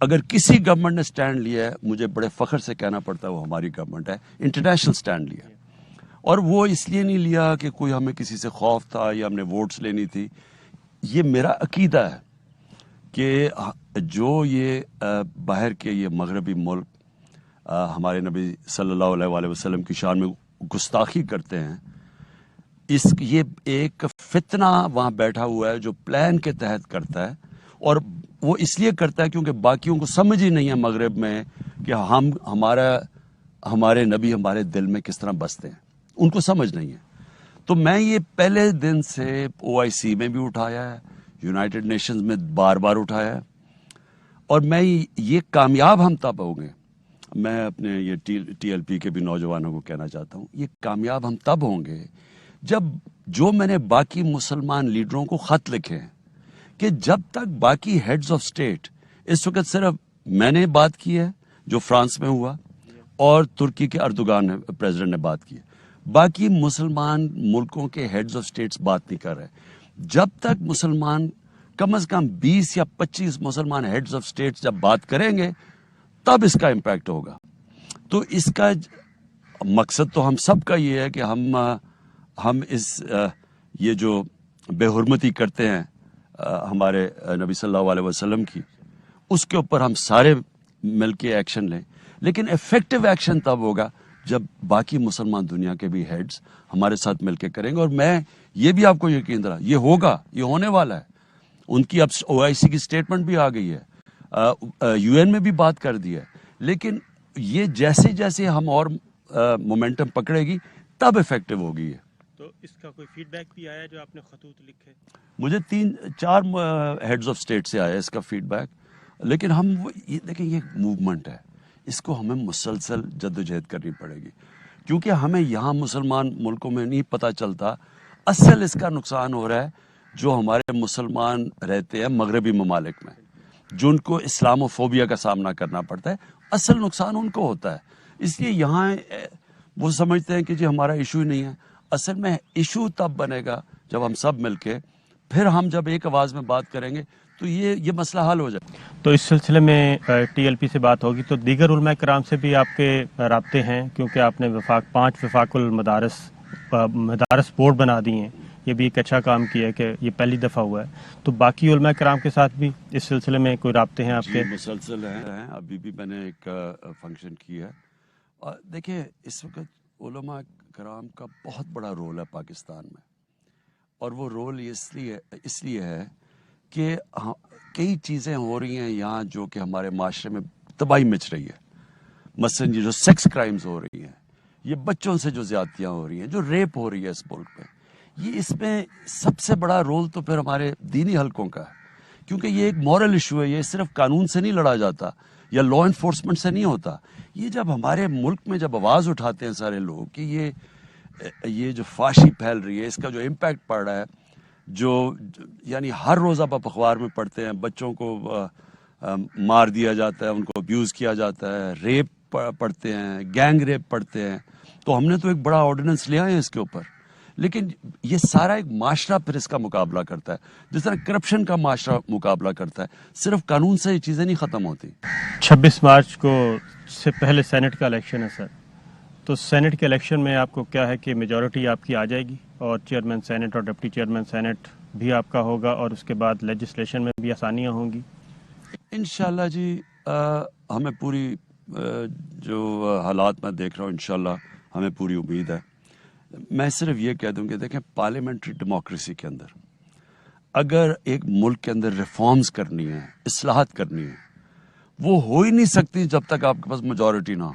اگر کسی گورنمنٹ نے سٹینڈ لیا ہے، مجھے بڑے فخر سے کہنا پڑتا ہے وہ ہماری گورنمنٹ ہے، انٹرنیشنل سٹینڈ لیا. اور وہ اس لیے نہیں لیا کہ کوئی ہمیں کسی سے خوف تھا یا ہم نے ووٹس لینی تھی. یہ میرا عقیدہ ہے کہ جو یہ باہر کے یہ مغربی ملک ہمارے نبی صلی اللہ علیہ وآلہ وسلم کی شان میں گستاخی کرتے ہیں، یہ ایک فتنہ وہاں بیٹھا ہوا ہے جو پلان کے تحت کرتا ہے. اور وہ اس لیے کرتا ہے کیونکہ باقیوں کو سمجھ ہی نہیں ہے مغرب میں کہ ہمارے نبی ہمارے دل میں کس طرح بستے ہیں، ان کو سمجھ نہیں ہے. تو میں یہ پہلے دن سے OIC میں بھی اٹھایا ہے، یونائٹڈ نیشنز میں بار بار اٹھایا ہے. اور میں یہ کامیاب ہم تب ہوں گے، میں اپنے یہ TLP کے بھی نوجوانوں کو کہنا چاہتا ہوں، یہ کامیاب ہم تب ہوں گے جب جو میں نے باقی مسلمان لیڈروں کو خط لکھے ہیں کہ جب تک باقی ہیڈز آف سٹیٹ، اس وقت صرف میں نے بات کی ہے جو فرانس میں ہوا اور ترکی کے اردوغان پریزیڈنٹ نے بات کی ہے، باقی مسلمان ملکوں کے ہیڈز آف سٹیٹس بات نہیں کر رہے. جب تک مسلمان کم از کم 20 یا 25 مسلمان ہیڈز آف سٹیٹس جب بات کریں گے تب اس کا امپیکٹ ہوگا. تو اس کا مقصد تو ہم سب کا یہ ہے کہ ہم اس یہ جو بے حرمتی کرتے ہیں ہمارے نبی صلی اللہ علیہ وسلم کی، اس کے اوپر ہم سارے مل کے ایکشن لیں. لیکن ایفیکٹو ایکشن تب ہوگا جب باقی مسلمان دنیا کے بھی ہیڈز ہمارے ساتھ مل کے کریں گے. اور میں یہ بھی آپ کو یقین دلا، یہ ہوگا، یہ ہونے والا ہے. ان کی اب OIC کی سٹیٹمنٹ بھی آ گئی ہے، UN میں بھی بات کر دی ہے. لیکن یہ جیسے جیسے ہم اور مومنٹم پکڑے گی تب ایفیکٹو ہوگی. تو اس کا کوئی فیڈ بیک بھی آیا جو آپ نے خطوط لکھے؟ مجھے 3-4 ہیڈز آف سٹیٹ سے آیا اس کا فیڈ بیک. لیکن ہم دیکھیں یہ موومنٹ ہے، اس کو ہمیں مسلسل جدوجہد کرنی پڑے گی، کیونکہ ہمیں یہاں مسلمان ملکوں میں نہیں پتہ چلتا اصل اس کا نقصان ہو رہا ہے جو ہمارے مسلمان رہتے ہیں مغربی ممالک میں، جن کو اسلامو فوبیا کا سامنا کرنا پڑتا ہے. اصل نقصان ان کو ہوتا ہے. اس لیے یہاں وہ سمجھتے ہیں کہ جی ہمارا ایشو ہی نہیں ہے. اصل میں ایشو تب بنے گا جب ہم سب مل کے، پھر ہم جب ایک آواز میں بات کریں گے تو یہ مسئلہ حل ہو جائے. تو اس سلسلے میں TLP سے بات ہوگی تو دیگر علماء کرام سے بھی آپ کے رابطے ہیں، کیونکہ آپ نے 5 وفاق المدارس بورڈ بنا دی ہیں. یہ بھی ایک اچھا کام کیا ہے کہ یہ پہلی دفعہ ہوا ہے. تو باقی علماء کرام کے ساتھ بھی اس سلسلے میں کوئی رابطے ہیں آپ کے؟ مسلسل ہیں. ابھی بھی میں نے ایک فنکشن کی ہے. دیکھیں اس وقت علماء کرام کا بہت بڑا رول ہے پاکستان میں، اور وہ رول اس لیے ہے کہ کئی چیزیں ہو رہی ہیں یہاں جو کہ ہمارے معاشرے میں تباہی مچ رہی ہے. مثلاً یہ جو سیکس کرائمز ہو رہی ہیں، یہ بچوں سے جو زیادتیاں ہو رہی ہیں، جو ریپ ہو رہی ہے اس ملک میں، یہ اس میں سب سے بڑا رول تو پھر ہمارے دینی حلقوں کا ہے، کیونکہ یہ ایک مورل ایشو ہے. یہ صرف قانون سے نہیں لڑا جاتا یا لا انفورسمنٹ سے نہیں ہوتا. یہ جب ہمارے ملک میں جب آواز اٹھاتے ہیں سارے لوگ کہ یہ جو فحاشی پھیل رہی ہے، اس کا جو امپیکٹ پڑ رہا ہے، جو یعنی ہر روز آپ اخبار میں پڑھتے ہیں بچوں کو مار دیا جاتا ہے، ان کو ابیوز کیا جاتا ہے، ریپ پڑھتے ہیں، گینگ ریپ پڑھتے ہیں. تو ہم نے تو ایک بڑا آرڈیننس لیا ہے اس کے اوپر. لیکن یہ سارا ایک معاشرہ پھر اس کا مقابلہ کرتا ہے، جس طرح کرپشن کا معاشرہ مقابلہ کرتا ہے. صرف قانون سے یہ چیزیں نہیں ختم ہوتی. 26 مارچ کو سے پہلے سینٹ کا الیکشن ہے سر، تو سینٹ کے الیکشن میں آپ کو کیا ہے کہ میجورٹی آپ کی آ جائے گی اور چیئرمین سینٹ اور ڈپٹی چیئرمین سینٹ بھی آپ کا ہوگا، اور اس کے بعد لیجسلیشن میں بھی آسانیاں ہوں گی؟ انشاءاللہ جی ہمیں پوری جو حالات میں دیکھ رہا ہوں انشاءاللہ ہمیں پوری امید ہے. میں صرف یہ کہہ دوں کہ دیکھیں پارلیمنٹری ڈیموکریسی کے اندر اگر ایک ملک کے اندر ریفارمز کرنی ہے، اصلاحات کرنی ہے، وہ ہو ہی نہیں سکتی جب تک آپ کے پاس میجورٹی نہ ہو،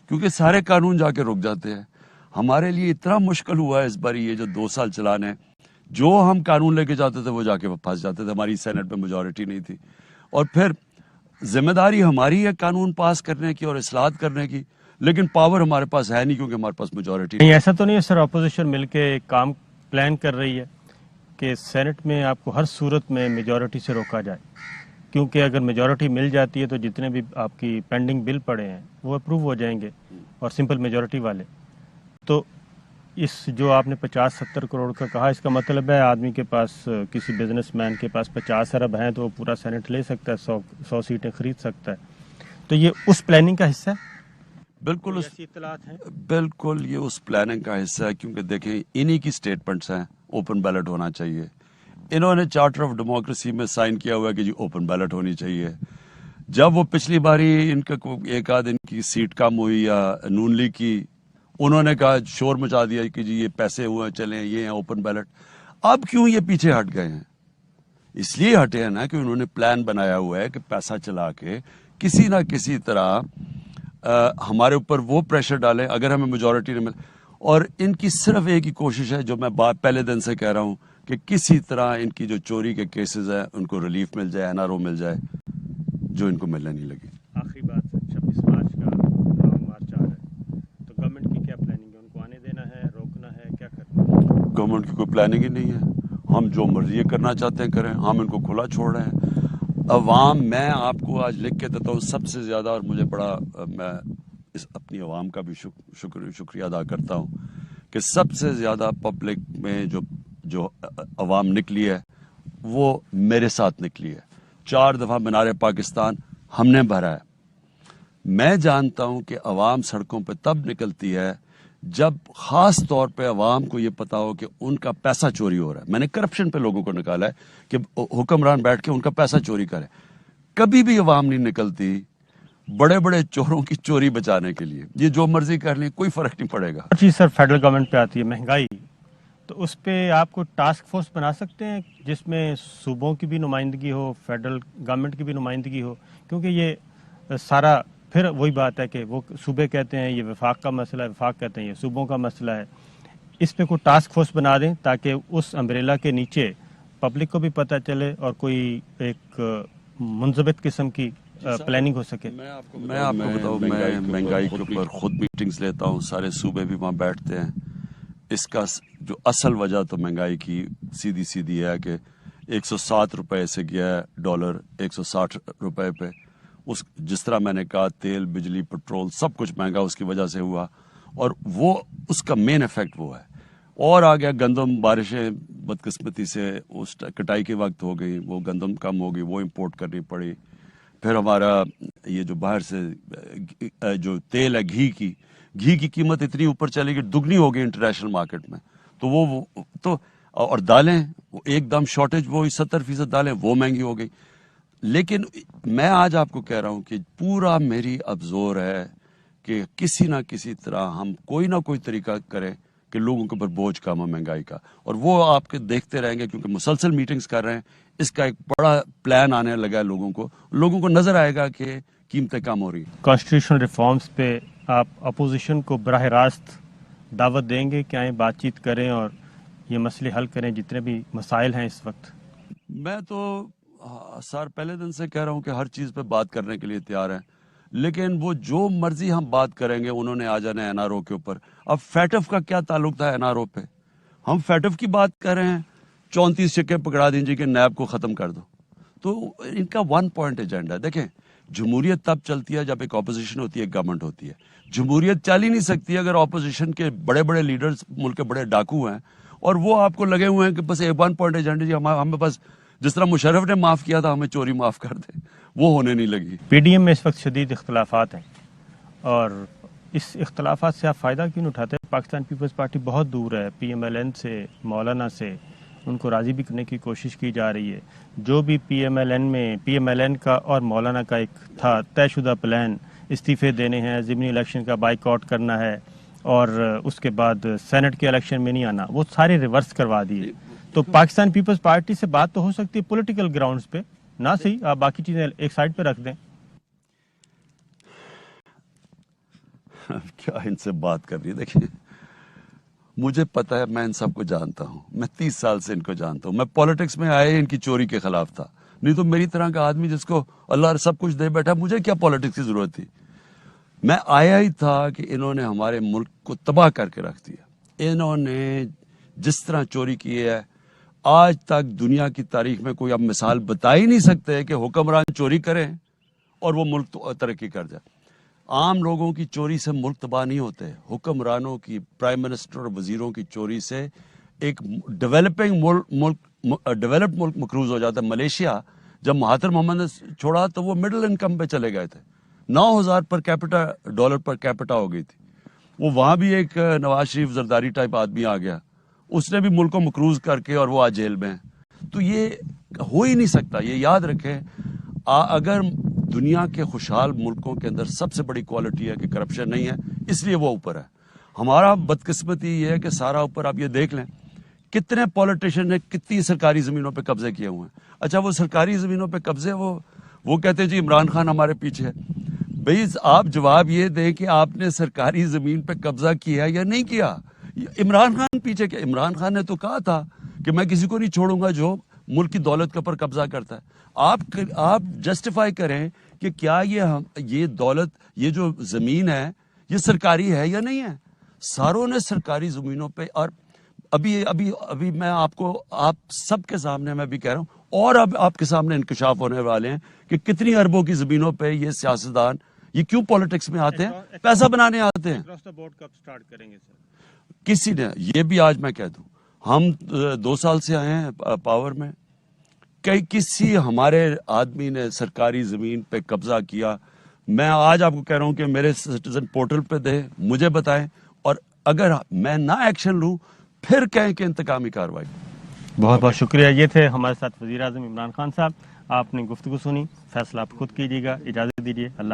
کیونکہ سارے قانون جا کے رک جاتے ہیں. ہمارے لیے اتنا مشکل ہوا ہے اس بار یہ جو 2 سال چلانے، جو ہم قانون لے کے جاتے تھے وہ جا کے پھنس جاتے تھے. ہماری سینٹ میں میجورٹی نہیں تھی، اور پھر ذمہ داری ہماری ہے قانون پاس کرنے کی اور اصلاحات کرنے کی، لیکن پاور ہمارے پاس ہے نہیں کیونکہ ہمارے پاس میجورٹی نہیں. ایسا تو نہیں ہے سر اپوزیشن مل کے ایک کام پلان کر رہی ہے کہ سینٹ میں آپ کو ہر صورت میں میجورٹی سے روکا جائے، کیونکہ اگر میجورٹی مل جاتی ہے تو جتنے بھی آپ کی پینڈنگ بل پڑے ہیں وہ اپروو ہو جائیں گے، اور سمپل میجورٹی والے. تو اس جو آپ نے 50-70 کروڑ کا کہا، اس کا مطلب ہے آدمی کے پاس، کسی بزنس مین کے پاس 50 ارب ہیں تو وہ پورا سینٹ لے سکتا ہے، 100 سیٹیں خرید سکتا ہے. تو یہ اس پلاننگ کا حصہ ہے؟ بالکل ایسی اطلاعات ہیں؟ بالکل یہ اس پلاننگ کا حصہ ہے، کیونکہ دیکھیں انہی کی سٹیٹمنٹس ہیں اوپن بیلٹ ہونا چاہیے. انہوں نے چارٹر آف ڈیموکریسی میں سائن کیا ہوا ہے کہ جی اوپن بیلٹ ہونی چاہیے. جب وہ پچھلی باری ان کا ایک آدھ ان کی سیٹ کم ہوئی یا نون لیگ کی، انہوں نے کہا، شور مچا دیا کہ جی یہ پیسے ہوئے چلیں، یہ ہیں اوپن بیلٹ. اب کیوں یہ پیچھے ہٹ گئے ہیں؟ اس لیے ہٹے ہیں نا کہ انہوں نے پلان بنایا ہوا ہے کہ پیسہ چلا کے کسی نہ کسی طرح ہمارے اوپر وہ پریشر ڈالیں اگر ہمیں میجورٹی نہیں ملے. اور ان کی صرف ایک ہی کوشش ہے، جو میں بات پہلے دن سے کہہ رہا ہوں، کہ کسی طرح ان کی جو چوری کے کیسز ہیں ان کو ریلیف مل جائے، NRO مل جائے، جو ان کو ملنے نہیں لگی. آخری بات، 26 مارچ کا لانگ مارچ آ رہا ہے، تو گورنمنٹ کی کیا پلاننگ ہے؟ ان کو آنے دینا ہے، روکنا ہے، کیا کرنا ہے؟ گورنمنٹ کی کوئی پلاننگ ہی نہیں ہے. ہم جو مرضی کرنا چاہتے ہیں کریں، ہم ان کو کھلا چھوڑ رہے ہیں. عوام، میں آپ کو آج لکھ کے دیتا ہوں، سب سے زیادہ، اور مجھے بڑا، میں اس اپنی عوام کا بھی شکریہ ادا کرتا ہوں کہ سب سے زیادہ پبلک میں جو عوام نکلی ہے وہ میرے ساتھ نکلی ہے. 4 دفعہ مینار پاکستان ہم نے بھرا ہے. میں جانتا ہوں کہ عوام سڑکوں پہ تب نکلتی ہے جب خاص طور پہ عوام کو یہ پتا ہو کہ ان کا پیسہ چوری ہو رہا ہے. میں نے کرپشن پہ لوگوں کو نکالا ہے کہ حکمران بیٹھ کے ان کا پیسہ چوری کرے. کبھی بھی عوام نہیں نکلتی بڑے بڑے چوروں کی چوری بچانے کے لیے. یہ جو مرضی کر لیں، کوئی فرق نہیں پڑے گا. اور چیز سر فیڈرل گورنمنٹ پہ آتی ہے، مہنگائی، تو اس پہ آپ کو ٹاسک فورس بنا سکتے ہیں جس میں صوبوں کی بھی نمائندگی ہو، فیڈرل گورنمنٹ کی بھی نمائندگی ہو؟ کیونکہ یہ سارا پھر وہی بات ہے کہ وہ صوبے کہتے ہیں یہ وفاق کا مسئلہ ہے، وفاق کہتے ہیں یہ صوبوں کا مسئلہ ہے. اس پہ کوئی ٹاسک فورس بنا دیں تاکہ اس امبریلا کے نیچے پبلک کو بھی پتہ چلے اور کوئی ایک منضبط قسم کی پلاننگ ہو سکے. میں آپ کو بتاؤں، میں مہنگائی کے اوپر خود میٹنگز لیتا ہوں، سارے صوبے بھی وہاں بیٹھتے ہیں. اس کا جو اصل وجہ تو مہنگائی کی سیدھی ہے کہ 107 روپے سے گیا ہے ڈالر 160 روپے پہ. جس طرح میں نے کہا، تیل، بجلی، پٹرول سب کچھ مہنگا اس کی وجہ سے ہوا، اور وہ اس کا مین ایفیکٹ وہ ہے. اور آ گیا گندم، بارشیں بدقسمتی سے اس کٹائی کے وقت ہو گئی، وہ گندم کم ہو گئی، وہ امپورٹ کرنی پڑی. پھر ہمارا یہ جو باہر سے جو تیل ہے، گھی کی قیمت اتنی اوپر چلی گئی، دگنی ہو گئی انٹرنیشنل مارکیٹ میں. تو وہ تو اور دالیں ایک دم شارٹیج، وہ 70% دالیں وہ مہنگی ہو گئی. لیکن میں آج آپ کو کہہ رہا ہوں کہ پورا میری اب زور ہے کہ کسی نہ کسی طرح ہم کوئی نہ کوئی طریقہ کریں کہ لوگوں کے اوپر بوجھ کم ہو مہنگائی کا. اور وہ آپ کے دیکھتے رہیں گے، کیونکہ مسلسل میٹنگز کر رہے ہیں. اس کا ایک بڑا پلان آنے لگا ہے. لوگوں کو نظر آئے گا کہ قیمتیں کم ہو رہی ہیں. کانسٹیٹیوشنل ریفارمز پہ آپ اپوزیشن کو براہ راست دعوت دیں گے کہ آئیں بات چیت کریں اور یہ مسئلے حل کریں جتنے بھی مسائل ہیں اس وقت؟ میں تو سر پہلے دن سے کہہ رہا ہوں کہ ہر چیز پہ بات کرنے کے لیے تیار ہیں، لیکن وہ جو مرضی ہم بات کریں گے انہوں نے آ جانا ہے NRO کے اوپر. اب فیٹف کا کیا تعلق تھا NRO پہ؟ ہم فیٹف کی بات کر رہے ہیں، 34 چکے پکڑا دیجیے کہ نیب کو ختم کر دو. تو ان کا 1 پوائنٹ ایجنڈا. دیکھیں، جمہوریت تب چلتی ہے جب ایک اپوزیشن ہوتی ہے، ایک گورنمنٹ ہوتی ہے. جمہوریت چل ہی نہیں سکتی اگر اپوزیشن کے بڑے بڑے لیڈرز ملک کے بڑے ڈاکو ہیں اور وہ آپ کو لگے ہوئے ہیں کہ بس 1 پوائنٹ ایجنڈا، جی ہمیں بس جس طرح مشرف نے معاف کیا تھا ہمیں چوری معاف کر دے. وہ ہونے نہیں لگی. PDM میں اس وقت شدید اختلافات ہیں، اور اس اختلافات سے آپ فائدہ کیوں نہیں اٹھاتے؟ پاکستان پیپلز پارٹی بہت دور ہے PMLN سے، مولانا سے. ان کو راضی بھی کرنے کی کوشش کی جا رہی ہے. جو بھی PMLN کا اور مولانا کا ایک تھا طے شدہ پلان، استعفے دینے ہیں، ضمنی الیکشن کا بائیک آؤٹ کرنا ہے، اور اس کے بعد سینٹ کے الیکشن میں نہیں آنا، وہ سارے ریورس کروا دیے. تو پاکستان پیپلز پارٹی سے بات تو ہو سکتی ہے پولیٹیکل گراؤنڈز پہ، نہ صحیح آپ باقی چیزیں ایک سائڈ پہ رکھ دیں. کیا ان سے بات کر رہی ہے؟ دیکھیں، مجھے پتا ہے، میں ان سب کو جانتا ہوں. میں 30 سال سے ان کو جانتا ہوں. میں پالیٹکس میں آئے ان کی چوری کے خلاف تھا، نہیں تو میری طرح کا آدمی جس کو اللہ سب کچھ دے بیٹھا، مجھے کیا پالیٹکس کی ضرورت تھی؟ میں آیا ہی تھا کہ انہوں نے ہمارے ملک کو تباہ کر کے رکھ دیا. انہوں نے جس طرح چوری کی ہے، آج تک دنیا کی تاریخ میں کوئی اب مثال بتا ہی نہیں سکتے کہ حکمران چوری کریں اور وہ ملک ترقی کر جائے. عام لوگوں کی چوری سے ملک تباہ نہیں ہوتے. حکمرانوں کی، پرائم منسٹر اور وزیروں کی چوری سے ایک ڈیولپڈ ملک مقروض ہو جاتا ہے. ملیشیا جب مہاتر محمد نے چھوڑا تو وہ مڈل انکم پہ چلے گئے تھے, 9,000 per capita dollar per capita ہو گئی تھی. وہ وہاں بھی ایک نواز شریف زرداری ٹائپ آدمی آ گیا, اس نے بھی ملک کو مقروض کر کے, اور وہ آج جیل میں ہے. تو یہ ہو ہی نہیں سکتا. یہ یاد رکھیں, اگر دنیا کے خوشحال ملکوں کے اندر سب سے بڑی کوالٹی ہے کہ کرپشن نہیں ہے, اس لیے وہ اوپر ہے. ہمارا بدقسمتی یہ ہے کہ سارا اوپر, آپ یہ دیکھ لیں کتنے پولیٹیشین نے کتنی سرکاری زمینوں پہ قبضے کیے ہوئے ہیں. اچھا وہ سرکاری زمینوں پہ قبضے وہ کہتے ہیں جی عمران خان ہمارے پیچھے ہے. بھئی آپ جواب یہ دیں کہ آپ نے سرکاری زمین پہ قبضہ کیا یا نہیں کیا. عمران خان پیچھے کیا؟ عمران خان نے تو کہا تھا کہ میں کسی کو نہیں چھوڑوں گا جو ملک کی دولت کے اوپر قبضہ کرتا ہے. آپ جسٹیفائی کریں کہ کیا یہ دولت, یہ جو زمین ہے یہ سرکاری ہے یا نہیں ہے. ساروں نے سرکاری زمینوں پہ, اور ابھی میں آپ سب کے سامنے میں بھی کہہ رہا ہوں, اور اب آپ کے سامنے انکشاف ہونے والے ہیں کہ کتنی اربوں کی زمینوں پہ یہ سیاستدان یہ کیوں پالیٹکس میں آتے ہیں, پیسہ بنانے آتے ہیں. کسی نے یہ بھی, آج میں کہہ دوں, ہم 2 سال سے آئے ہیں پاور میں, کسی ہمارے آدمی نے سرکاری زمین پہ قبضہ کیا. میں آج آپ کو کہہ رہا ہوں کہ میرے سٹیزن پورٹل پہ دیں, مجھے بتائیں, اور اگر میں نہ ایکشن لوں پھر کہیں کہ انتقامی کارروائی. بہت بہت شکریہ. یہ تھے ہمارے ساتھ وزیر اعظم عمران خان صاحب. آپ نے گفتگو سنی, فیصلہ آپ خود کیجیے گا. اجازت دیجیے. اللہ